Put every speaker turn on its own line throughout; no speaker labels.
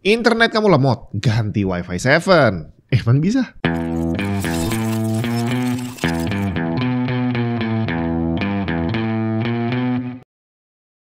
Internet kamu lemot, ganti Wi-Fi 7. Emang bisa?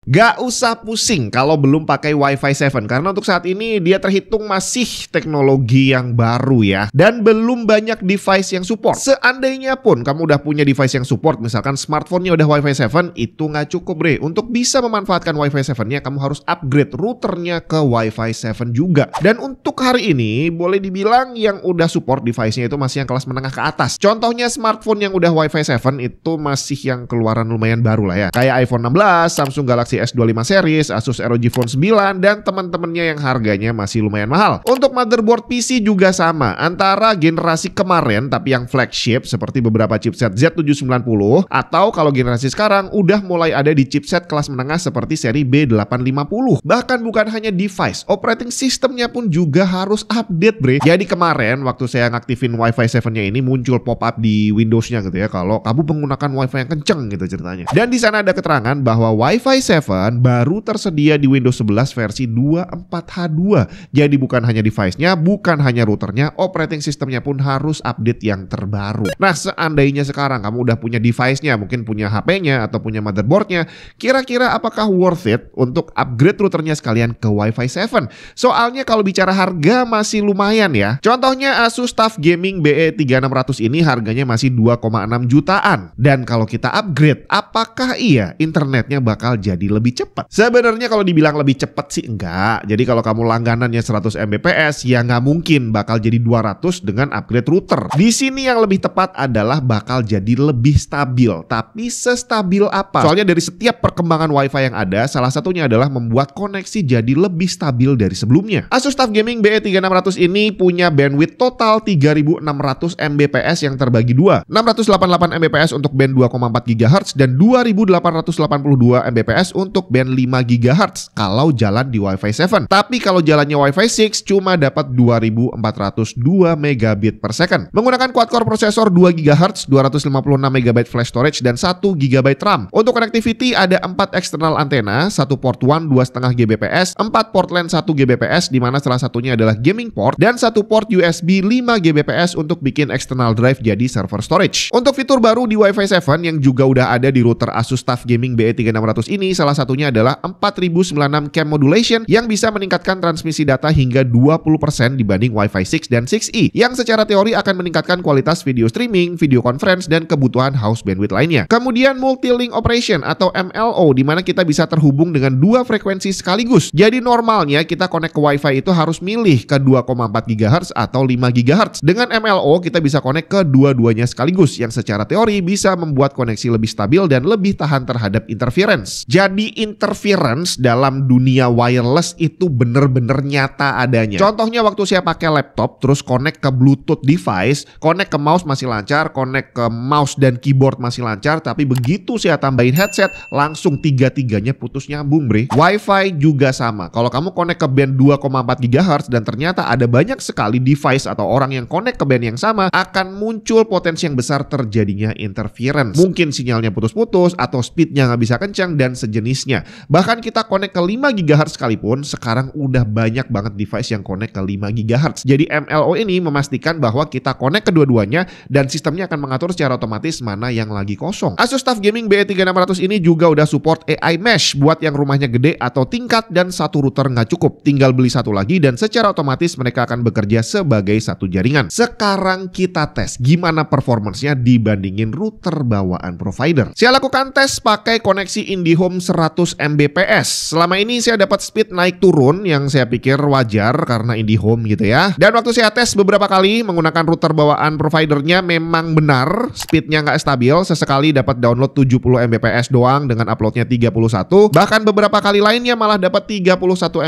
Gak usah pusing kalau belum pakai Wi-Fi 7 karena untuk saat ini dia terhitung masih teknologi yang baru ya, dan belum banyak device yang support. Seandainya pun kamu udah punya device yang support, misalkan smartphone-nya udah Wi-Fi 7, itu nggak cukup bre. Untuk bisa memanfaatkan Wi-Fi 7-nya kamu harus upgrade routernya ke Wi-Fi 7 juga. Dan untuk hari ini boleh dibilang yang udah support device-nya itu masih yang kelas menengah ke atas. Contohnya smartphone yang udah Wi-Fi 7 itu masih yang keluaran lumayan baru lah ya, kayak iPhone 16, Samsung Galaxy S25 series, Asus ROG Phone 9, dan teman-temannya yang harganya masih lumayan mahal. Untuk motherboard PC juga sama, antara generasi kemarin tapi yang flagship seperti beberapa chipset Z790, atau kalau generasi sekarang udah mulai ada di chipset kelas menengah seperti seri B850. Bahkan bukan hanya device, operating systemnya pun juga harus update bre. Jadi kemarin waktu saya ngaktifin Wi-Fi 7-nya ini muncul pop-up di Windows-nya gitu ya, kalau kamu menggunakan Wi-Fi yang kenceng gitu ceritanya. Dan di sana ada keterangan bahwa Wi-Fi 7 baru tersedia di Windows 11 versi 24H2. Jadi bukan hanya device-nya, bukan hanya routernya, operating systemnya pun harus update yang terbaru. Nah, seandainya sekarang kamu udah punya device-nya, mungkin punya HP-nya atau punya motherboard-nya, kira-kira apakah worth it untuk upgrade routernya sekalian ke Wi-Fi 7? Soalnya kalau bicara harga masih lumayan ya. Contohnya Asus TUF Gaming BE3600 ini harganya masih 2,6 jutaan. Dan kalau kita upgrade, apakah iya internetnya bakal jadi lebih cepat? Sebenarnya kalau dibilang lebih cepat sih enggak. Jadi kalau kamu langganannya 100 Mbps ya nggak mungkin bakal jadi 200 dengan upgrade router. Di sini yang lebih tepat adalah bakal jadi lebih stabil. Tapi sestabil apa? Soalnya dari setiap perkembangan Wi-Fi yang ada, salah satunya adalah membuat koneksi jadi lebih stabil dari sebelumnya. Asus TUF Gaming BE3600 ini punya bandwidth total 3600 Mbps yang terbagi dua. 688 Mbps untuk band 2,4 GHz dan 2882 Mbps untuk band 5 GHz kalau jalan di Wi-Fi 7. Tapi kalau jalannya Wi-Fi 6 cuma dapat 2402 megabit per second. Menggunakan quad-core prosesor 2 GHz, 256 MB flash storage dan 1 GB RAM. Untuk connectivity ada 4 eksternal antena, 1 port WAN 2,5 Gbps, 4 port LAN 1 Gbps di mana salah satunya adalah gaming port, dan 1 port USB 5 Gbps untuk bikin external drive jadi server storage. Untuk fitur baru di Wi-Fi 7 yang juga udah ada di router Asus TUF Gaming BE3600 ini, salah satunya adalah 4096 cam modulation yang bisa meningkatkan transmisi data hingga 20% dibanding Wi-Fi 6 dan 6E, yang secara teori akan meningkatkan kualitas video streaming, video conference, dan kebutuhan house bandwidth lainnya. Kemudian multi-link operation atau MLO, di mana kita bisa terhubung dengan dua frekuensi sekaligus. Jadi normalnya kita connect ke Wi-Fi itu harus milih ke 2,4 GHz atau 5 GHz. Dengan MLO kita bisa connect ke dua-duanya sekaligus, yang secara teori bisa membuat koneksi lebih stabil dan lebih tahan terhadap interference. Jadi interference dalam dunia wireless itu bener-bener nyata adanya. Contohnya waktu saya pakai laptop terus connect ke Bluetooth device, connect ke mouse masih lancar, connect ke mouse dan keyboard masih lancar, tapi begitu saya tambahin headset langsung tiga-tiganya putus nyambung bre. Wi-Fi juga sama. Kalau kamu connect ke band 2,4 GHz dan ternyata ada banyak sekali device atau orang yang connect ke band yang sama, akan muncul potensi yang besar terjadinya interference. Mungkin sinyalnya putus-putus atau speednya nggak bisa kencang dan sejenisnya. Bahkan kita connect ke 5 GHz sekalipun, sekarang udah banyak banget device yang connect ke 5 GHz. Jadi MLO ini memastikan bahwa kita connect kedua-duanya dan sistemnya akan mengatur secara otomatis mana yang lagi kosong. Asus TUF Gaming BE3600 ini juga udah support AI Mesh buat yang rumahnya gede atau tingkat dan satu router nggak cukup. Tinggal beli satu lagi dan secara otomatis mereka akan bekerja sebagai satu jaringan. Sekarang kita tes gimana performance-nya dibandingin router bawaan provider. Saya lakukan tes pakai koneksi IndiHome 100 Mbps. Selama ini saya dapat speed naik turun yang saya pikir wajar karena IndiHome gitu ya. Dan waktu saya tes beberapa kali menggunakan router bawaan providernya memang benar speednya nggak stabil. Sesekali dapat download 70 Mbps doang dengan uploadnya 31. Bahkan beberapa kali lainnya malah dapat 31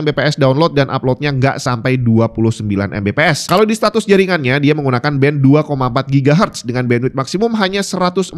Mbps download dan uploadnya nggak sampai 29 Mbps. Kalau di status jaringannya dia menggunakan band 2,4 GHz dengan bandwidth maksimum hanya 144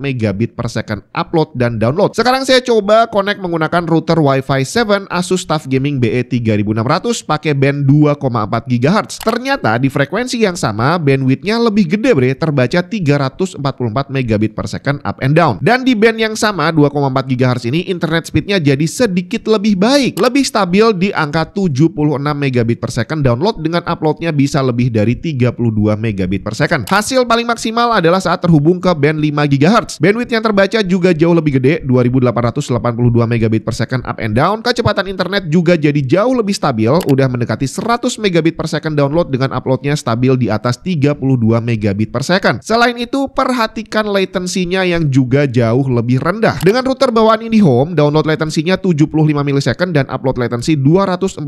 megabit per second upload dan download. Sekarang saya coba connect menggunakan router Wi-Fi 7 Asus TUF Gaming BE3600 pakai band 2,4 GHz. Ternyata di frekuensi yang sama bandwidthnya lebih gede bre, terbaca 344 megabit per second up and down. Dan di band yang sama 2,4 GHz ini internet speednya jadi sedikit lebih baik, lebih stabil di angka 76 megabit per second download dengan uploadnya bisa lebih dari 32 megabit per second. Hasil paling maksimal adalah saat terhubung ke band 5 GHz. Bandwidth yang terbaca juga jauh lebih gede, 2882 megabit per second up and down. Kecepatan internet juga jadi jauh lebih stabil, udah mendekati 100 megabit per second download dengan uploadnya stabil di atas 32 megabit per second. Selain itu, perhatikan latensinya yang juga jauh lebih rendah. Dengan router bawaan IndiHome, download latensinya 75 millisecond dan upload latensi 245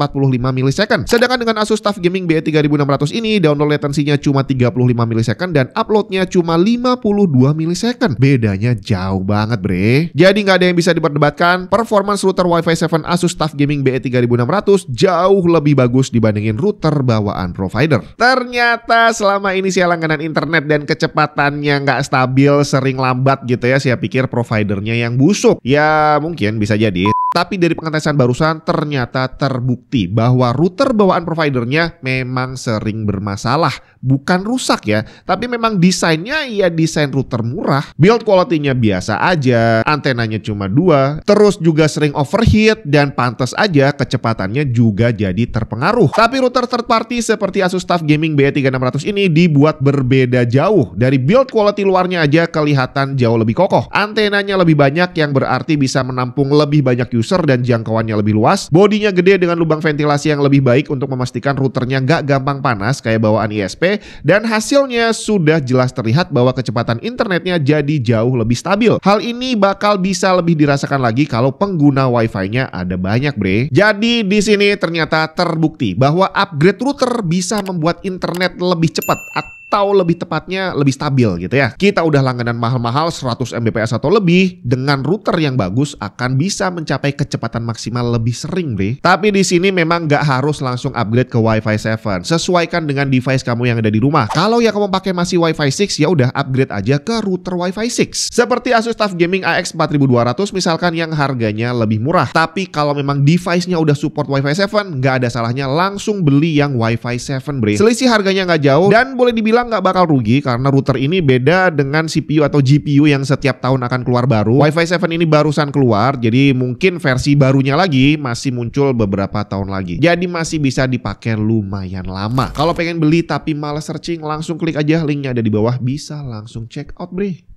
millisecond. Sedangkan dengan Asus TUF Gaming BE3600 ini, download latensinya cuma 35 millisecond dan uploadnya cuma 52 millisecond. Bedanya jauh banget bre. Jadi nggak ada yang bisa diperdebatkan, performance router Wi-Fi 7 Asus TUF Gaming BE3600 jauh lebih bagus dibandingin router bawaan provider. Ternyata selama ini saya langganan internet dan kecepatannya nggak stabil, sering lambat gitu ya, saya pikir providernya yang busuk. Ya mungkin bisa jadi. Tapi dari pengetesan barusan ternyata terbukti bahwa router bawaan providernya memang sering bermasalah. Bukan rusak ya, tapi memang desainnya ya desain router murah. Build quality-nya biasa aja, antenanya cuma 2, terus juga sering overheat dan pantas aja kecepatannya juga jadi terpengaruh. Tapi router third party seperti Asus TUF Gaming BE3600 ini dibuat berbeda jauh. Dari build quality luarnya aja kelihatan jauh lebih kokoh. Antenanya lebih banyak yang berarti bisa menampung lebih banyak user dan jangkauannya lebih luas. Bodinya gede dengan lubang ventilasi yang lebih baik untuk memastikan routernya nggak gampang panas kayak bawaan ISP. Dan hasilnya sudah jelas terlihat bahwa kecepatan internetnya jadi jauh lebih stabil. Hal ini bakal bisa lebih dirasakan lagi kalau pengguna Wi-Fi-nya ada banyak bre. Jadi di sini ternyata terbukti bahwa upgrade router bisa membuat internet lebih cepat atau lebih tepatnya lebih stabil gitu ya. Kita udah langganan mahal-mahal 100 Mbps atau lebih, dengan router yang bagus akan bisa mencapai kecepatan maksimal lebih sering bre. Tapi di sini memang nggak harus langsung upgrade ke Wi-Fi 7. Sesuaikan dengan device kamu yang ada di rumah. Kalau ya kamu pakai masih Wi-Fi 6 ya udah upgrade aja ke router Wi-Fi 6. Seperti Asus TUF Gaming AX4200 misalkan yang harganya lebih murah. Tapi kalau memang device-nya udah support Wi-Fi 7, nggak ada salahnya langsung beli yang Wi-Fi 7 bre. Selisih harganya nggak jauh dan boleh dibilang nggak bakal rugi karena router ini beda dengan CPU atau GPU yang setiap tahun akan keluar baru. Wi-Fi 7 ini barusan keluar, jadi mungkin versi barunya lagi masih muncul beberapa tahun lagi. Jadi masih bisa dipakai lumayan lama. Kalau pengen beli tapi malas searching, langsung klik aja linknya ada di bawah, bisa langsung check out bre.